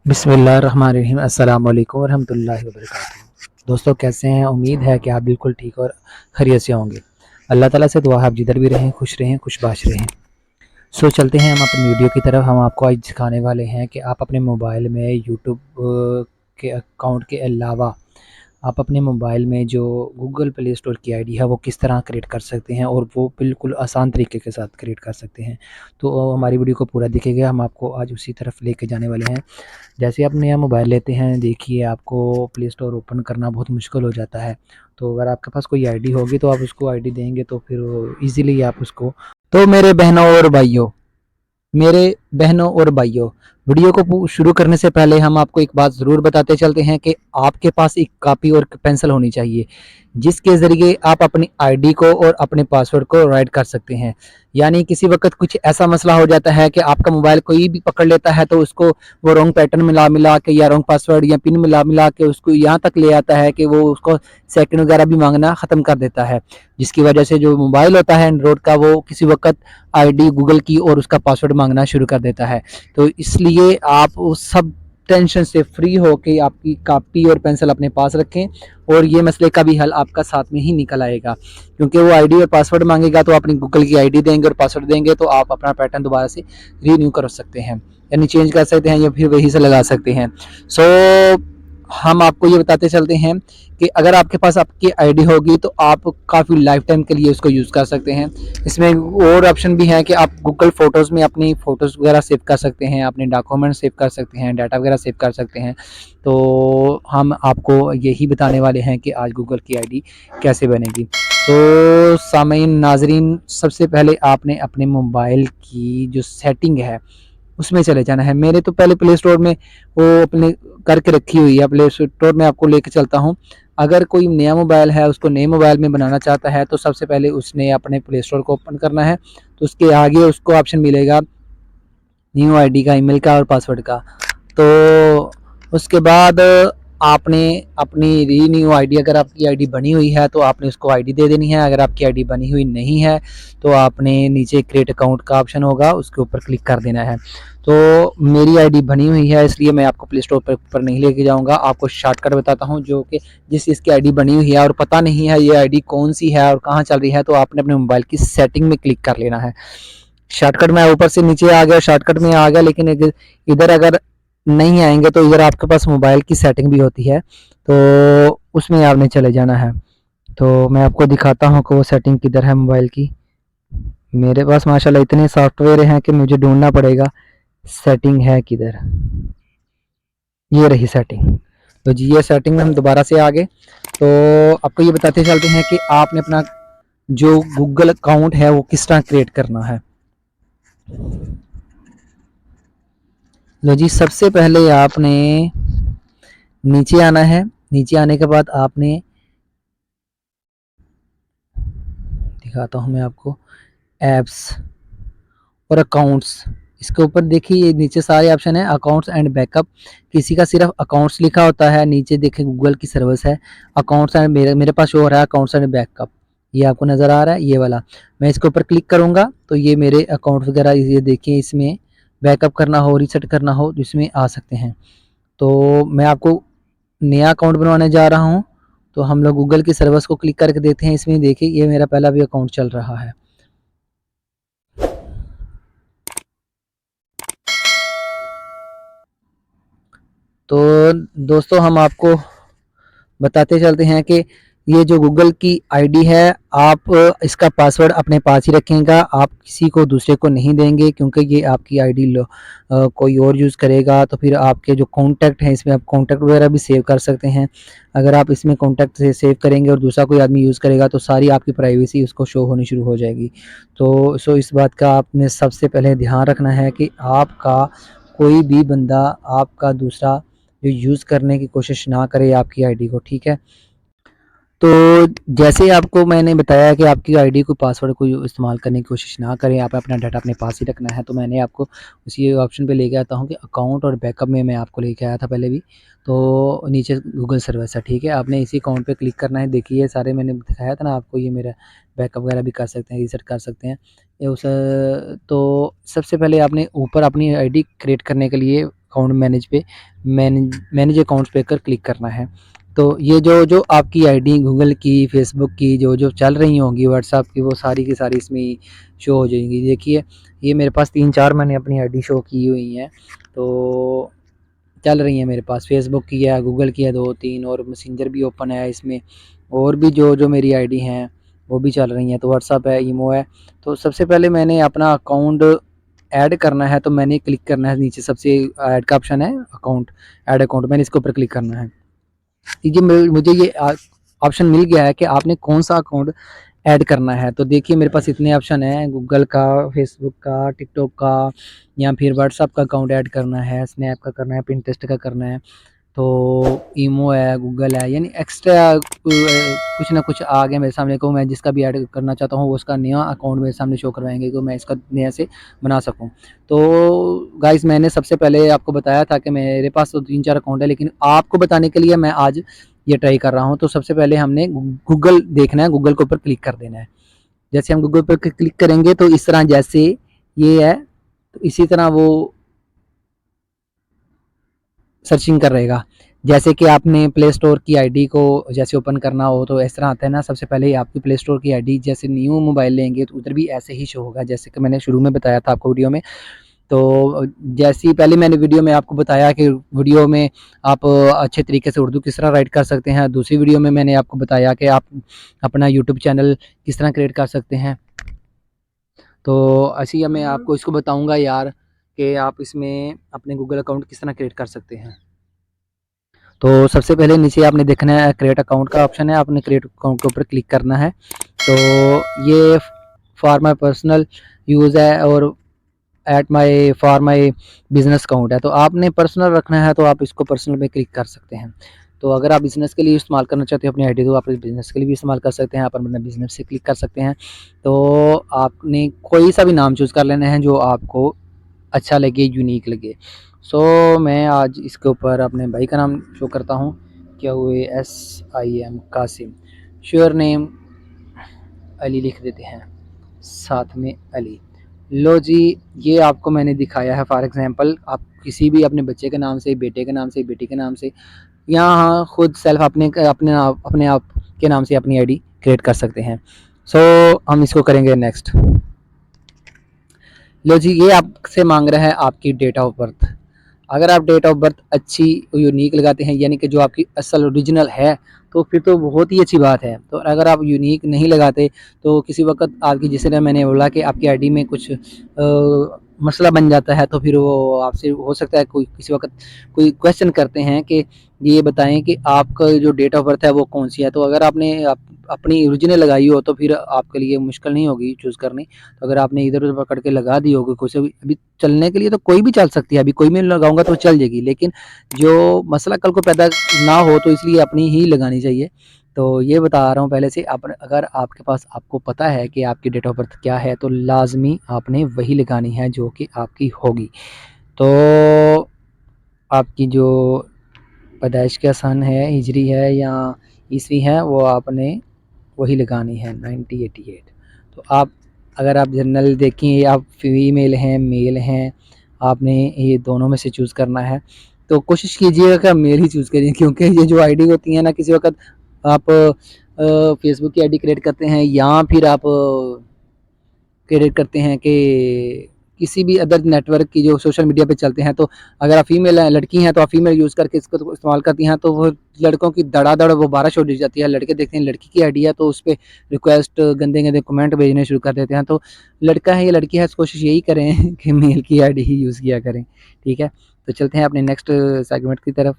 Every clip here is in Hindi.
बिस्मिल्लाहिर्रहमानिर्रहीम अस्सलाम वालेकुम वरहमतुल्लाहि वबरकातुहू। दोस्तों कैसे हैं? उम्मीद है कि आप बिल्कुल ठीक और खैरियत से होंगे। अल्लाह ताला से दुआ है आप जिधर भी रहें खुश बाश रहें। चलते हैं हम अपनी वीडियो की तरफ। हम आपको आज सिखाने वाले हैं कि आप अपने मोबाइल में यूट्यूब के अकाउंट के अलावा आप अपने मोबाइल में जो गूगल प्ले स्टोर की आईडी है वो किस तरह क्रिएट कर सकते हैं, और वो बिल्कुल आसान तरीके के साथ क्रिएट कर सकते हैं। तो हमारी वीडियो को पूरा देखिएगा, हम आपको आज उसी तरफ लेके जाने वाले हैं। जैसे आप नया मोबाइल लेते हैं, देखिए आपको प्ले स्टोर ओपन करना बहुत मुश्किल हो जाता है। तो अगर आपके पास कोई आईडी होगी तो आप उसको आईडी देंगे तो फिर ईज़िली आप उसको। तो मेरे बहनों और भाइयों, वीडियो को शुरू करने से पहले हम आपको एक बात ज़रूर बताते चलते हैं कि आपके पास एक कॉपी और पेंसिल होनी चाहिए, जिसके ज़रिए आप अपनी आईडी को और अपने पासवर्ड को राइट कर सकते हैं। यानी किसी वक़्त कुछ ऐसा मसला हो जाता है कि आपका मोबाइल कोई भी पकड़ लेता है, तो उसको वो रॉन्ग पैटर्न मिला-मिला के या रॉन्ग पासवर्ड या पिन मिला-मिला के उसको यहाँ तक ले आता है कि वो उसको सेकंड वगैरह भी माँगना ख़त्म कर देता है। जिसकी वजह से जो मोबाइल होता है एंड्रॉयड का, वो किसी वक़्त आईडी गूगल की और उसका पासवर्ड माँगना शुरू कर देता है। तो इसलिए आप उस सब टेंशन से फ्री होके आपकी कॉपी और पेंसिल अपने पास रखें, और ये मसले का भी हल आपका साथ में ही निकल आएगा। क्योंकि वो आईडी और पासवर्ड मांगेगा तो अपनी गूगल की आईडी देंगे और पासवर्ड देंगे, तो आप अपना पैटर्न दोबारा से रीन्यू कर सकते हैं, यानी चेंज कर सकते हैं या फिर वही से लगा सकते हैं। हम आपको ये बताते चलते हैं कि अगर आपके पास आपकी आईडी होगी तो आप काफ़ी लाइफ टाइम के लिए उसको यूज़ कर सकते हैं। इसमें और ऑप्शन भी हैं कि आप गूगल फ़ोटोज़ में अपनी फ़ोटोज़ वगैरह सेव कर सकते हैं, अपने डॉक्यूमेंट सेव कर सकते हैं, डाटा वगैरह सेव कर सकते हैं। तो हम आपको यही बताने वाले हैं कि आज गूगल की आईडी कैसे बनेगी। तो सामईन नाज़रीन, सबसे पहले आपने अपने मोबाइल की जो सेटिंग है उसमें चले जाना है। मेरे तो पहले प्ले स्टोर में वो अपने करके रखी हुई है, प्ले स्टोर में आपको लेके चलता हूँ। अगर कोई नया मोबाइल है उसको नए मोबाइल में बनाना चाहता है तो सबसे पहले उसने अपने प्ले स्टोर को ओपन करना है। तो उसके आगे उसको ऑप्शन मिलेगा न्यू आईडी का, ईमेल का और पासवर्ड का। तो उसके बाद आपने अपनी रीन्यू आईडी, अगर आपकी आईडी बनी हुई है तो आपने उसको आईडी दे देनी है। अगर आपकी आईडी बनी हुई नहीं है तो आपने नीचे क्रिएट अकाउंट का ऑप्शन होगा, उसके ऊपर क्लिक कर देना है। तो मेरी आईडी बनी हुई है इसलिए मैं आपको प्ले स्टोर पर नहीं लेके जाऊंगा, आपको शॉर्टकट बताता हूँ। जो कि जिस चीज़ की आईडी बनी हुई है और पता नहीं है ये आईडी कौन सी है और कहाँ चल रही है, तो आपने अपने मोबाइल की सेटिंग में क्लिक कर लेना है। शॉर्टकट में ऊपर से नीचे आ गया, शॉर्टकट में आ गया, लेकिन इधर अगर नहीं आएंगे तो इधर आपके पास मोबाइल की सेटिंग भी होती है, तो उसमें आपने चले जाना है। तो मैं आपको दिखाता हूँ कि वो सेटिंग किधर है मोबाइल की। मेरे पास माशाल्लाह इतने सॉफ्टवेयर हैं कि मुझे ढूंढना पड़ेगा सेटिंग है किधर। ये रही सेटिंग। तो जी ये सेटिंग में हम दोबारा से आ गए। तो आपको ये बताते चलते हैं कि आपने अपना जो गूगल अकाउंट है वो किस तरह क्रिएट करना है। लो जी, सबसे पहले आपने नीचे आना है। नीचे आने के बाद आपने, दिखाता हूँ मैं आपको, ऐप्स और अकाउंट्स, इसके ऊपर देखिए ये नीचे सारे ऑप्शन है, अकाउंट्स एंड बैकअप। किसी का सिर्फ अकाउंट्स लिखा होता है, नीचे देखिए गूगल की सर्विस है अकाउंट्स एंड, मेरे पास शो हो रहा है अकाउंट्स एंड बैकअप। ये आपको नज़र आ रहा है ये वाला। मैं इसके ऊपर क्लिक करूँगा तो ये मेरे अकाउंट वगैरह, ये देखिए इसमें बैकअप करना हो, रीसेट करना हो तो इसमें आ सकते हैं। तो मैं आपको नया अकाउंट बनवाने जा रहा हूँ, तो हम लोग गूगल की सर्विस को क्लिक करके देते हैं। इसमें देखिए ये मेरा पहला भी अकाउंट चल रहा है। तो दोस्तों हम आपको बताते चलते हैं कि ये जो गूगल की आईडी है, आप इसका पासवर्ड अपने पास ही रखेंगे, आप किसी को दूसरे को नहीं देंगे, क्योंकि ये आपकी आईडी कोई और यूज़ करेगा तो फिर आपके जो कॉन्टैक्ट हैं इसमें आप कॉन्टैक्ट वगैरह भी सेव कर सकते हैं। अगर आप इसमें कॉन्टैक्ट से सेव करेंगे और दूसरा कोई आदमी यूज़ करेगा तो सारी आपकी प्राइवेसी उसको शो होनी शुरू हो जाएगी। तो इस बात का आपने सबसे पहले ध्यान रखना है कि आपका कोई भी बंदा आपका दूसरा जो यूज़ करने की कोशिश ना करे आपकी आईडी को, ठीक है। तो जैसे आपको मैंने बताया कि आपकी आईडी को, पासवर्ड को इस्तेमाल करने की कोशिश ना करें, आप अपना डाटा अपने पास ही रखना है। तो मैंने आपको उसी ऑप्शन पे लेके आता हूँ कि अकाउंट और बैकअप में मैं आपको लेके आया था पहले भी। तो नीचे गूगल सर्विस है, ठीक है, आपने इसी अकाउंट पे क्लिक करना है। देखिए ये सारे मैंने दिखाया था ना आपको, ये मेरा बैकअप वगैरह भी कर सकते हैं, रीसेट कर सकते हैं। ये उस तो सबसे पहले आपने ऊपर अपनी आईडी क्रिएट करने के लिए अकाउंट मैनेज अकाउंट्स पे कर क्लिक करना है। तो ये जो आपकी आईडी गूगल की, फेसबुक की जो चल रही होंगी, व्हाट्सएप की, वो सारी की सारी इसमें शो हो जाएंगी। देखिए ये मेरे पास 3-4 मैंने अपनी आईडी शो की हुई हैं, तो चल रही है मेरे पास। फेसबुक की है, गूगल की है 2-3, और मैसेंजर भी ओपन है इसमें, और भी जो मेरी आईडी हैं वो भी चल रही हैं। तो व्हाट्सअप है, ईमो है। तो सबसे पहले मैंने अपना अकाउंट ऐड करना है, तो मैंने क्लिक करना है नीचे सबसे ऐड का ऑप्शन है, अकाउंट, ऐड अकाउंट, मैंने इसके ऊपर क्लिक करना है। ये मुझे ये ऑप्शन मिल गया है कि आपने कौन सा अकाउंट ऐड करना है। तो देखिए मेरे पास इतने ऑप्शन हैं, गूगल का, फेसबुक का, टिकटॉक का, या फिर व्हाट्सअप का अकाउंट ऐड करना है, स्नैप का करना है, पिंटरेस्ट का करना है, तो ईमो है, गूगल है, यानी एक्स्ट्रा कुछ ना कुछ आ गया मेरे सामने को। मैं जिसका भी ऐड करना चाहता हूँ वो उसका नया अकाउंट मेरे सामने शो करवाएंगे, तो मैं इसका नया से बना सकूँ। तो गाइस मैंने सबसे पहले आपको बताया था कि मेरे पास तो 3-4 अकाउंट है, लेकिन आपको बताने के लिए मैं आज ये ट्राई कर रहा हूँ। तो सबसे पहले हमने गूगल देखना है, गूगल के ऊपर क्लिक कर देना है। जैसे हम गूगल पर क्लिक करेंगे तो इस तरह, जैसे ये है तो इसी तरह वो सर्चिंग कर रहेगा। जैसे कि आपने प्ले स्टोर की आईडी को जैसे ओपन करना हो तो इस तरह आता है ना, सबसे पहले ही आपकी प्ले स्टोर की आईडी, जैसे न्यू मोबाइल लेंगे तो उधर भी ऐसे ही शो होगा, जैसे कि मैंने शुरू में बताया था आपको वीडियो में। तो जैसे पहले मैंने वीडियो में आपको बताया कि वीडियो में आप अच्छे तरीके से उर्दू किस तरह राइट कर सकते हैं। दूसरी वीडियो में मैंने आपको बताया कि आप अपना यूट्यूब चैनल किस तरह क्रिएट कर सकते हैं। तो ऐसे ही मैं आपको इसको बताऊंगा यार कि आप इसमें अपने गूगल अकाउंट किस तरह क्रिएट कर सकते हैं। तो सबसे पहले नीचे आपने देखना है क्रिएट अकाउंट का ऑप्शन है, आपने क्रिएट अकाउंट के ऊपर क्लिक करना है। तो ये फॉर माई पर्सनल यूज़ है और फॉर माई बिजनेस अकाउंट है। तो आपने पर्सनल रखना है तो आप इसको पर्सनल में क्लिक कर सकते हैं। तो अगर आप बिज़नेस के लिए इस्तेमाल करना चाहते हो अपनी आईडी, तो आप बिज़नेस के लिए भी इस्तेमाल कर सकते हैं, आप अपना बिज़नेस से क्लिक कर सकते हैं। तो आपने कोई सा भी नाम चूज़ कर लेना है जो आपको अच्छा लगे, यूनिक लगे। सो मैं आज इसके ऊपर अपने भाई का नाम शो करता हूँ, क्या हुए, SIM Qasim, sure name Ali लिख देते हैं, साथ में अली। लो जी, ये आपको मैंने दिखाया है। फॉर एग्जांपल आप किसी भी अपने बच्चे के नाम से, बेटे के नाम से, बेटी के नाम से, यहाँ खुद सेल्फ अपने आप के नाम से अपनी आईडी क्रिएट कर सकते हैं। सो हम इसको करेंगे नेक्स्ट। लो जी, ये आपसे मांग रहा है आपकी डेट ऑफ बर्थ। अगर आप डेट ऑफ बर्थ अच्छी यूनिक लगाते हैं, यानी कि जो आपकी असल ओरिजिनल है, तो फिर तो बहुत ही अच्छी बात है। तो अगर आप यूनिक नहीं लगाते तो किसी वक्त आपकी, जिस मैंने बोला कि आपकी आईडी में कुछ मसला बन जाता है, तो फिर वो आपसे हो सकता है कोई किसी वक्त कोई क्वेश्चन करते हैं कि ये बताएं कि आपका जो डेट ऑफ बर्थ है वो कौन सी है। तो अगर आपने अपनी ओरिजिनल लगाई हो तो फिर आपके लिए मुश्किल नहीं होगी चूज़ करनी। तो अगर आपने इधर उधर पकड़ के लगा दी होगी, कुछ अभी चलने के लिए तो कोई भी चल सकती है, अभी कोई भी लगाऊंगा तो चल जाएगी, लेकिन जो मसला कल को पैदा ना हो तो इसलिए अपनी ही लगानी चाहिए। तो ये बता रहा हूँ पहले से। अगर आपके पास, आपको पता है कि आपकी डेट ऑफ बर्थ क्या है, तो लाजमी आपने वही लगानी है जो कि आपकी होगी। तो आपकी जो पैदाइश का सन है, हिजरी है या ईस्वी है, वो आपने वही लगानी है, 1988। तो आप, अगर आप जनरल देखें, आप फीमेल हैं, मेल हैं, आपने ये दोनों में से चूज़ करना है। तो कोशिश कीजिएगा कि आप मेल ही चूज़ करिए, क्योंकि ये जो आईडी होती है ना, किसी वक्त आप फेसबुक की आईडी क्रिएट करते हैं या फिर आप क्रिएट करते हैं कि किसी भी अदर नेटवर्क की जो सोशल मीडिया पे चलते हैं, तो अगर आप फीमेल हैं, लड़की हैं, तो आप फीमेल यूज़ करके इसको तो इस्तेमाल करती हैं, तो वो लड़कों की धड़ाधड़ वो बारिश हो जाती है। लड़के देखते हैं लड़की की आईडी है तो उस पर रिक्वेस्ट, गंदे गंदे कमेंट भेजने शुरू कर देते हैं। तो लड़का है या लड़की है, कोशिश यही करें कि मेल की आईडी ही यूज़ किया करें। ठीक है, तो चलते हैं अपने नेक्स्ट सेगमेंट की तरफ।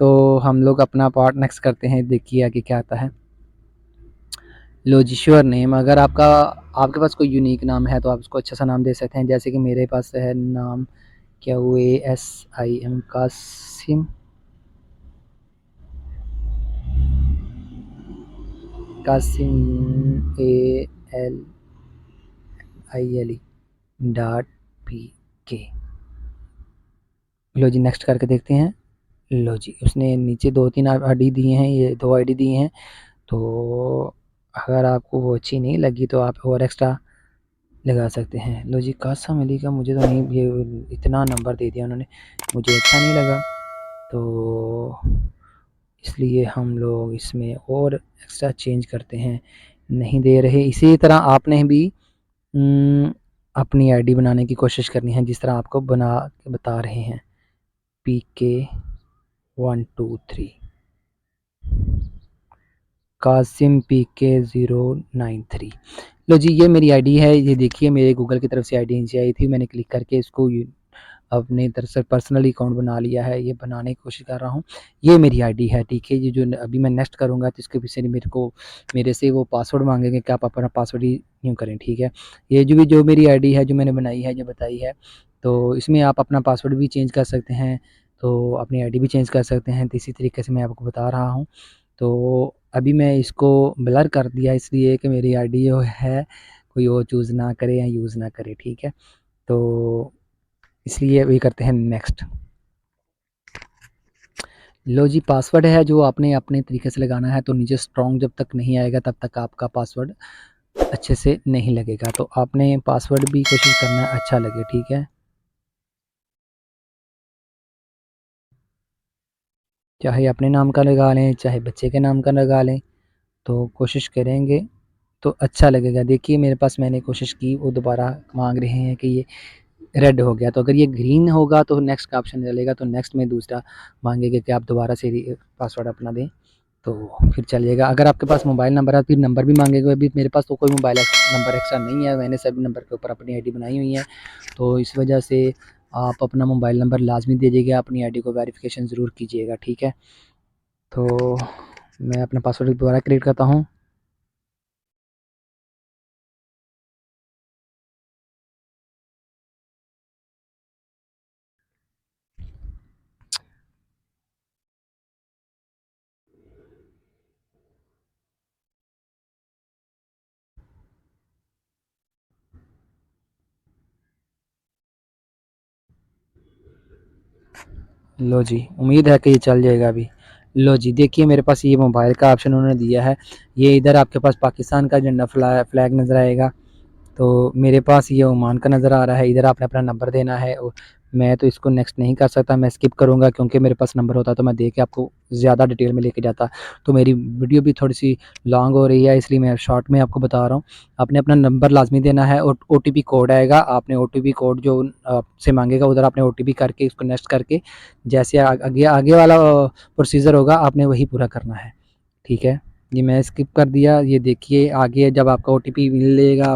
तो हम लोग अपना पार्ट नेक्स्ट करते हैं, देखिए आगे क्या आता है। लो जी, श्योर नेम। अगर आपके पास कोई यूनिक नाम है तो आप उसको अच्छा सा नाम दे सकते हैं। जैसे कि मेरे पास है नाम, क्या हुए, SIM कासिम, ALILE.PK। लो जी, नेक्स्ट करके देखते हैं। लो जी, उसने नीचे 2-3 आईडी दिए हैं, ये 2 आईडी दिए हैं। तो अगर आपको वो अच्छी नहीं लगी तो आप और एक्स्ट्रा लगा सकते हैं। लो जी, कासम अली का मुझे तो नहीं, ये इतना नंबर दे दिया उन्होंने, मुझे अच्छा नहीं लगा, तो इसलिए हम लोग इसमें और एक्स्ट्रा चेंज करते हैं, नहीं दे रहे। इसी तरह आपने भी अपनी आईडी बनाने की कोशिश करनी है जिस तरह आपको बना के बता रहे हैं। PK123 Qasim PK093। लो जी, ये मेरी आईडी है, ये देखिए मेरे गूगल की तरफ से आईडी नीचे आई थी, मैंने क्लिक करके इसको अपने तरफ से पर्सनली अकाउंट बना लिया है, ये बनाने की कोशिश कर रहा हूँ। ये मेरी आईडी है, ठीक है। ये जो अभी मैं नेक्स्ट करूँगा तो इसके पीछे मेरे से वो पासवर्ड मांगेंगे कि आप अपना पासवर्ड ही यूँ करें, ठीक है। ये जो मेरी आईडी है, जो मैंने बनाई है, जो बताई है, तो इसमें आप अपना पासवर्ड भी चेंज कर सकते हैं, तो अपनी आईडी भी चेंज कर सकते हैं। तो इसी तरीके से मैं आपको बता रहा हूँ। तो अभी मैं इसको ब्लर कर दिया इसलिए कि मेरी आईडी जो है कोई और चूज़ ना करे या यूज़ ना करे, ठीक है। तो इसलिए वही करते हैं नेक्स्ट। लो जी, पासवर्ड है जो आपने अपने तरीके से लगाना है, तो नीचे स्ट्रॉन्ग जब तक नहीं आएगा तब तक आपका पासवर्ड अच्छे से नहीं लगेगा। तो आपने पासवर्ड भी कोशिश करना है अच्छा लगे, ठीक है। चाहे अपने नाम का लगा लें, चाहे बच्चे के नाम का लगा लें, तो कोशिश करेंगे तो अच्छा लगेगा। देखिए मेरे पास मैंने कोशिश की, वो दोबारा मांग रहे हैं कि ये रेड हो गया, तो अगर ये ग्रीन होगा तो नेक्स्ट का ऑप्शन चलेगा, तो नेक्स्ट में दूसरा मांगेगा कि आप दोबारा से पासवर्ड अपना दें, तो फिर चलिएगा। अगर आपके पास मोबाइल नंबर है फिर नंबर भी मांगेगा। अभी मेरे पास तो कोई मोबाइल नंबर एक्स्ट्रा नहीं है, मैंने सभी नंबर के ऊपर अपनी आईडी बनाई हुई है, तो इस वजह से आप अपना मोबाइल नंबर लाजमी दीजिएगा, अपनी आईडी को वेरिफिकेशन ज़रूर कीजिएगा, ठीक है। तो मैं अपना पासवर्ड दोबारा क्रिएट करता हूँ। लो जी, उम्मीद है कि ये चल जाएगा अभी। लो जी, देखिए मेरे पास ये मोबाइल का ऑप्शन उन्होंने दिया है, ये इधर आपके पास पाकिस्तान का झंडा फ्लैग नज़र आएगा, तो मेरे पास ये ओमान का नज़र आ रहा है। इधर आपने अपना नंबर देना है, और मैं तो इसको नेक्स्ट नहीं कर सकता, मैं स्किप करूँगा, क्योंकि मेरे पास नंबर होता तो मैं दे के आपको ज़्यादा डिटेल में लेके जाता, तो मेरी वीडियो भी थोड़ी सी लॉन्ग हो रही है, इसलिए मैं शॉर्ट में आपको बता रहा हूँ। आपने अपना नंबर लाजमी देना है, और OTP कोड आएगा, आपने OTP कोड जो आपसे मांगेगा उधर आपने OTP करके इसको नेक्स्ट करके जैसे आगे आगे वाला प्रोसीजर होगा आपने वही पूरा करना है, ठीक है। ये मैं स्किप कर दिया। ये देखिए आगे जब आपका OTP मिलेगा,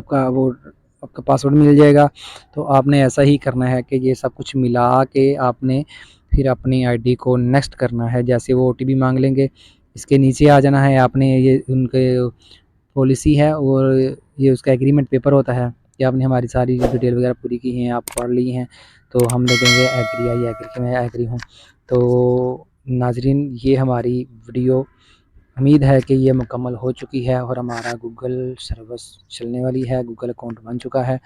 आपका पासवर्ड मिल जाएगा, तो आपने ऐसा ही करना है कि ये सब कुछ मिला के आपने फिर अपनी आईडी को नेक्स्ट करना है। जैसे वो OTP मांग लेंगे, इसके नीचे आ जाना है आपने, ये उनके पॉलिसी है और ये उसका एग्रीमेंट पेपर होता है कि आपने हमारी सारी डिटेल वगैरह पूरी की हैं, आप पढ़ ली हैं, तो हम लगेंगे एग्री, आई एग्री कि मैं एग्री हूँ। तो नाजरीन, ये हमारी वीडियो उम्मीद है कि ये मुकम्मल हो चुकी है और हमारा गूगल सर्विस चलने वाली है, गूगल अकाउंट बन चुका है।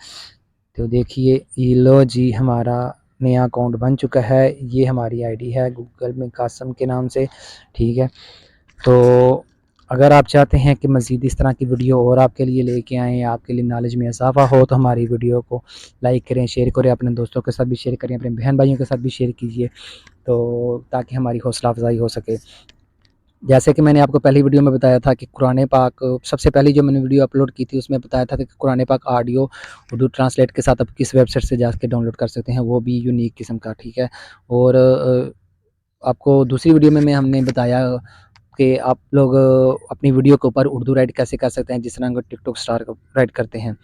तो देखिए ये लो जी, हमारा नया अकाउंट बन चुका है, ये हमारी आईडी है गूगल में कासम के नाम से, ठीक है। तो अगर आप चाहते हैं कि मज़ीद इस तरह की वीडियो और आपके लिए लेके आएँ, आपके लिए नॉलेज में इजाफ़ा हो, तो हमारी वीडियो को लाइक करें, शेयर करें, अपने दोस्तों के साथ भी शेयर करें, अपने बहन भाइयों के साथ भी शेयर कीजिए, तो ताकि हमारी हौसला अफ़ज़ाई हो सके। जैसे कि मैंने आपको पहली वीडियो में बताया था कि कुरान पाक, सबसे पहली जो मैंने वीडियो अपलोड की थी उसमें बताया था कि कुरान पाक ऑडियो उर्दू ट्रांसलेट के साथ आप किस वेबसाइट से जाके डाउनलोड कर सकते हैं, वो भी यूनिक किस्म का, ठीक है। और आपको दूसरी वीडियो में हमने बताया कि आप लोग अपनी वीडियो के ऊपर उर्दू राइट कैसे कर सकते हैं, जिस तरह टिकटॉक स्टार राइट करते हैं।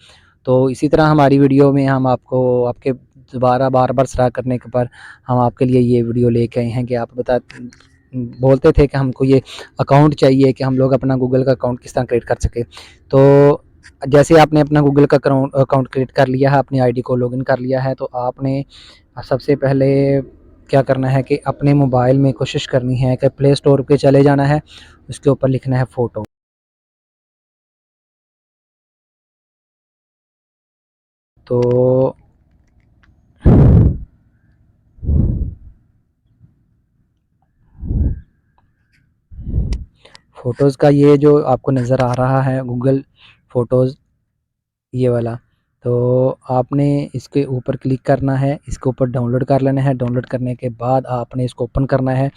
तो इसी तरह हमारी वीडियो में हम आपको आपके दोबारा बार बार सराह करने के पर हम आपके लिए ये वीडियो लेके आए हैं कि आप बोलते थे कि हमको ये अकाउंट चाहिए कि हम लोग अपना गूगल का अकाउंट किस तरह क्रिएट कर सके। तो जैसे आपने अपना गूगल का अकाउंट क्रिएट कर लिया है, अपनी आईडी को लॉगिन कर लिया है, तो आपने सबसे पहले क्या करना है कि अपने मोबाइल में कोशिश करनी है कि प्ले स्टोर पे चले जाना है, उसके ऊपर लिखना है फ़ोटो। तो फ़ोटोज़ का ये जो आपको नज़र आ रहा है गूगल फ़ोटोज़, ये वाला, तो आपने इसके ऊपर क्लिक करना है, इसके ऊपर डाउनलोड कर लेना है। डाउनलोड करने के बाद आपने इसको ओपन करना है।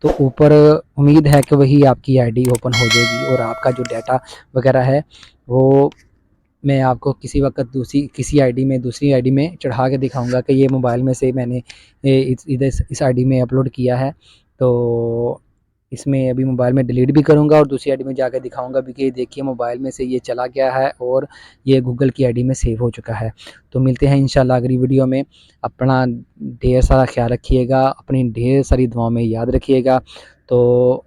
तो ऊपर उम्मीद है कि वही आपकी आईडी ओपन हो जाएगी और आपका जो डाटा वगैरह है वो मैं आपको किसी वक्त दूसरी आईडी में चढ़ा के दिखाऊंगा कि ये मोबाइल में से मैंने इस आईडी में अपलोड किया है। तो इसमें अभी मोबाइल में डिलीट भी करूंगा और दूसरी आईडी में जाकर दिखाऊंगा भी कि देखिए मोबाइल में से ये चला गया है और ये गूगल की आईडी में सेव हो चुका है। तो मिलते हैं इंशाल्लाह अगली वीडियो में। अपना ढेर सारा ख्याल रखिएगा, अपनी ढेर सारी दुआओं में याद रखिएगा। तो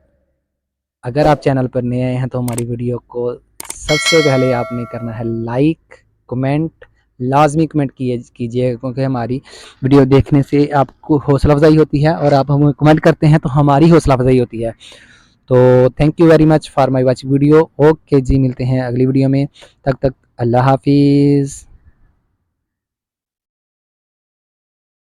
अगर आप चैनल पर नए आए हैं तो हमारी वीडियो को सबसे पहले आपने करना है लाइक, कमेंट, लाजमी कमेंट कीजिए क्योंकि हमारी वीडियो देखने से आपको हौसला अफजाई होती है और आप हमें कमेंट करते हैं तो हमारी हौसला अफजाई होती है। तो thank you very much for my watch video. Okay ji, मिलते हैं अगली वीडियो में, तब तक अल्लाह हाफिज़।